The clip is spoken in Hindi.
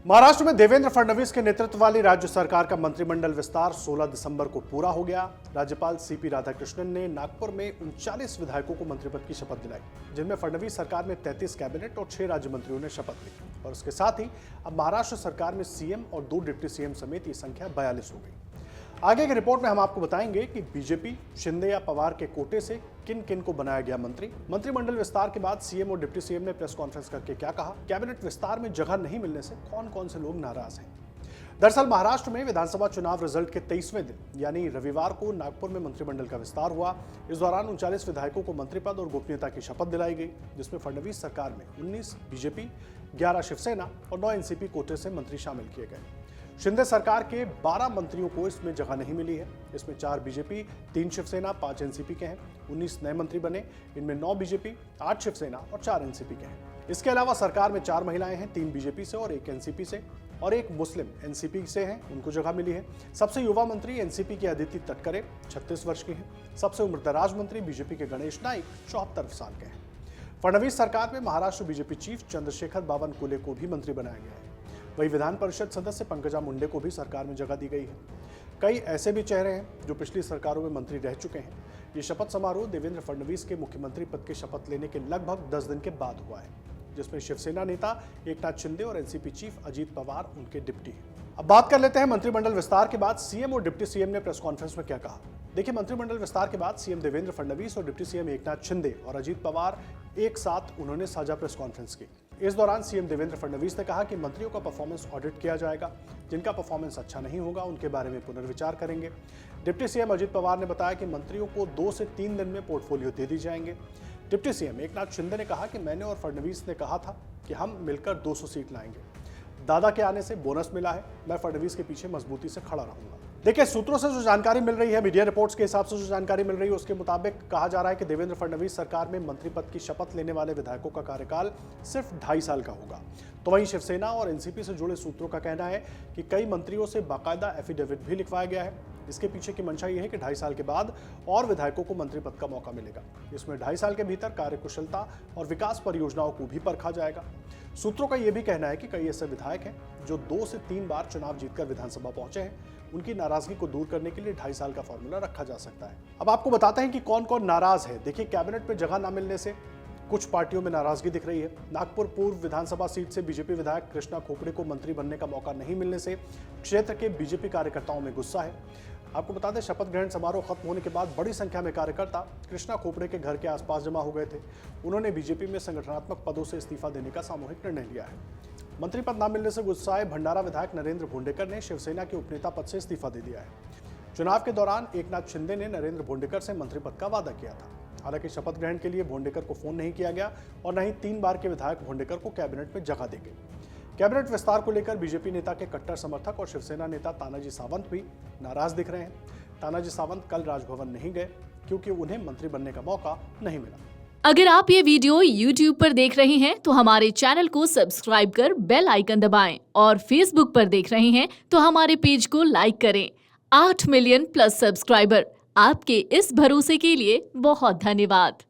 महाराष्ट्र में देवेंद्र फडणवीस के नेतृत्व वाली राज्य सरकार का मंत्रिमंडल विस्तार 16 दिसंबर को पूरा हो गया। राज्यपाल सीपी राधाकृष्णन ने नागपुर में 39 विधायकों को मंत्रिपद की शपथ दिलाई, जिनमें फडणवीस सरकार में 33 कैबिनेट और 6 राज्य मंत्रियों ने शपथ ली। और उसके साथ ही अब महाराष्ट्र सरकार में सीएम और 2 डिप्टी सीएम समेत ये संख्या 42 हो गई। आगे की रिपोर्ट में हम आपको बताएंगे कि बीजेपी, शिंदे या पवार के कोटे से किन किन को बनाया गया मंत्री। मंत्रिमंडल विस्तार के बाद सीएम और डिप्टी सीएम ने प्रेस कॉन्फ्रेंस करके क्या कहा। कैबिनेट विस्तार में जगह नहीं मिलने से कौन कौन से लोग नाराज हैं। दरअसल महाराष्ट्र में विधानसभा चुनाव रिजल्ट के 23वें दिन यानी रविवार को नागपुर में मंत्रिमंडल का विस्तार हुआ। इस दौरान 39 विधायकों को मंत्रिपद और गोपनीयता की शपथ दिलाई गई, जिसमें फडणवीस सरकार में 19 बीजेपी, 11 शिवसेना और 9 एनसीपी कोटे से मंत्री शामिल किए गए। शिंदे सरकार के 12 मंत्रियों को इसमें जगह नहीं मिली है। इसमें 4 बीजेपी, 3 शिवसेना, 5 एनसीपी के हैं। 19 नए मंत्री बने, इनमें 9 बीजेपी, 8 शिवसेना और 4 एनसीपी के हैं। इसके अलावा सरकार में 4 महिलाएं हैं, 3 बीजेपी से और 1 एनसीपी से, और 1 मुस्लिम एनसीपी से हैं, उनको जगह मिली है। सबसे युवा मंत्री एनसीपी की अदिति तटकरे 36 वर्ष की हैं। सबसे उम्रदराज मंत्री बीजेपी के गणेश नाइक 74 साल के हैं। फडणवीस सरकार में महाराष्ट्र बीजेपी चीफ चंद्रशेखर बावनकुले को भी मंत्री बनाया गया है। वही विधान परिषद सदस्य पंकजा मुंडे को भी सरकार में जगह दी गई है। कई ऐसे भी चेहरे हैं जो पिछली सरकारों में मंत्री रह चुके हैं। ये शपथ समारोह देवेंद्र फडणवीस के मुख्यमंत्री पद के शपथ लेने के लगभग 10 दिन के बाद हुआ है, जिसमें शिवसेना नेता एकनाथ शिंदे और एनसीपी चीफ अजीत पवार उनके डिप्टी हैं। अब बात कर लेते हैं मंत्रिमंडल विस्तार के बाद सीएम और डिप्टी सीएम ने प्रेस कॉन्फ्रेंस में क्या कहा। देखिए, मंत्रिमंडल विस्तार के बाद सीएम देवेंद्र फडणवीस और डिप्टी सीएम एकनाथ शिंदे और अजीत पवार एक साथ उन्होंने साझा प्रेस कॉन्फ्रेंस की। इस दौरान सीएम देवेंद्र फडणवीस ने कहा कि मंत्रियों का परफॉर्मेंस ऑडिट किया जाएगा। जिनका परफॉर्मेंस अच्छा नहीं होगा उनके बारे में पुनर्विचार करेंगे। डिप्टी सीएम अजीत पवार ने बताया कि मंत्रियों को 2 से 3 दिन में पोर्टफोलियो दे दी जाएंगे। डिप्टी सीएम एकनाथ शिंदे ने कहा कि मैंने और फडणवीस ने कहा था कि हम मिलकर 200 सीट लाएंगे। दादा के आने से बोनस मिला है, मैं फडणवीस के पीछे मजबूती से खड़ा रहूंगा। देखिए, सूत्रों से जो जानकारी मिल रही है, मीडिया रिपोर्ट्स के हिसाब से जो जानकारी मिल रही है, उसके मुताबिक कहा जा रहा है कि देवेंद्र फडणवीस सरकार में मंत्री पद की शपथ लेने वाले विधायकों का कार्यकाल सिर्फ 2.5 साल का होगा। तो वहीं शिवसेना और एनसीपी से जुड़े सूत्रों का कहना है कि कई मंत्रियों से बाकायदा एफिडेविट भी लिखवाया गया है। इसके पीछे की मंशा यह है कि 2.5 साल के बाद और विधायकों को मंत्री पद का मौका मिलेगा। इसमें 2.5 साल के भीतर कार्यकुशलता और विकास परियोजनाओं को भी परखा जाएगा। सूत्रों का यह भी कहना है कि कई ऐसे विधायक हैं जो 2 से 3 बार चुनाव जीतकर विधानसभा पहुंचे हैं। उनकी नाराजगी को दूर करने के लिए 2.5 साल का फॉर्मूला रखा जा सकता है। अब आपको बताते हैं कि कौन कौन नाराज है। देखिए, कैबिनेट में जगह न मिलने से कुछ पार्टियों में नाराजगी दिख रही है। नागपुर पूर्व विधानसभा सीट से बीजेपी विधायक कृष्णा खोपड़े को मंत्री बनने का मौका नहीं मिलने से क्षेत्र के बीजेपी कार्यकर्ताओं में गुस्सा है। आपको बता दें, शपथ ग्रहण समारोह खत्म होने के बाद बड़ी संख्या में कार्यकर्ता कृष्णा खोपड़े के घर के आसपास जमा हो गए थे। उन्होंने बीजेपी में संगठनात्मक पदों से इस्तीफा देने का सामूहिक निर्णय लिया है। मंत्री पद न मिलने से गुस्साए भंडारा विधायक नरेंद्र भोंडेकर ने शिवसेना के उपनेता पद से इस्तीफा दे दिया है। चुनाव के दौरान एकनाथ शिंदे ने नरेंद्र भोंडेकर से मंत्री पद का वादा किया था। हालांकि शपथ ग्रहण के लिए भोंडेकर को फोन नहीं किया गया और न ही 3 बार के विधायक भोंडेकर को कैबिनेट में जगह दी गई। कैबिनेट विस्तार को लेकर बीजेपी नेता के कट्टर समर्थक और शिवसेना नेता तानाजी सावंत भी नाराज दिख रहे हैं। तानाजी सावंत कल राजभवन नहीं गए क्योंकि उन्हें मंत्री बनने का मौका नहीं मिला। अगर आप ये वीडियो YouTube पर देख रहे हैं तो हमारे चैनल को सब्सक्राइब कर बेल आइकन दबाएं, और Facebook पर देख रहे हैं तो हमारे पेज को लाइक करें। 8 मिलियन प्लस सब्सक्राइबर, आपके इस भरोसे के लिए बहुत धन्यवाद।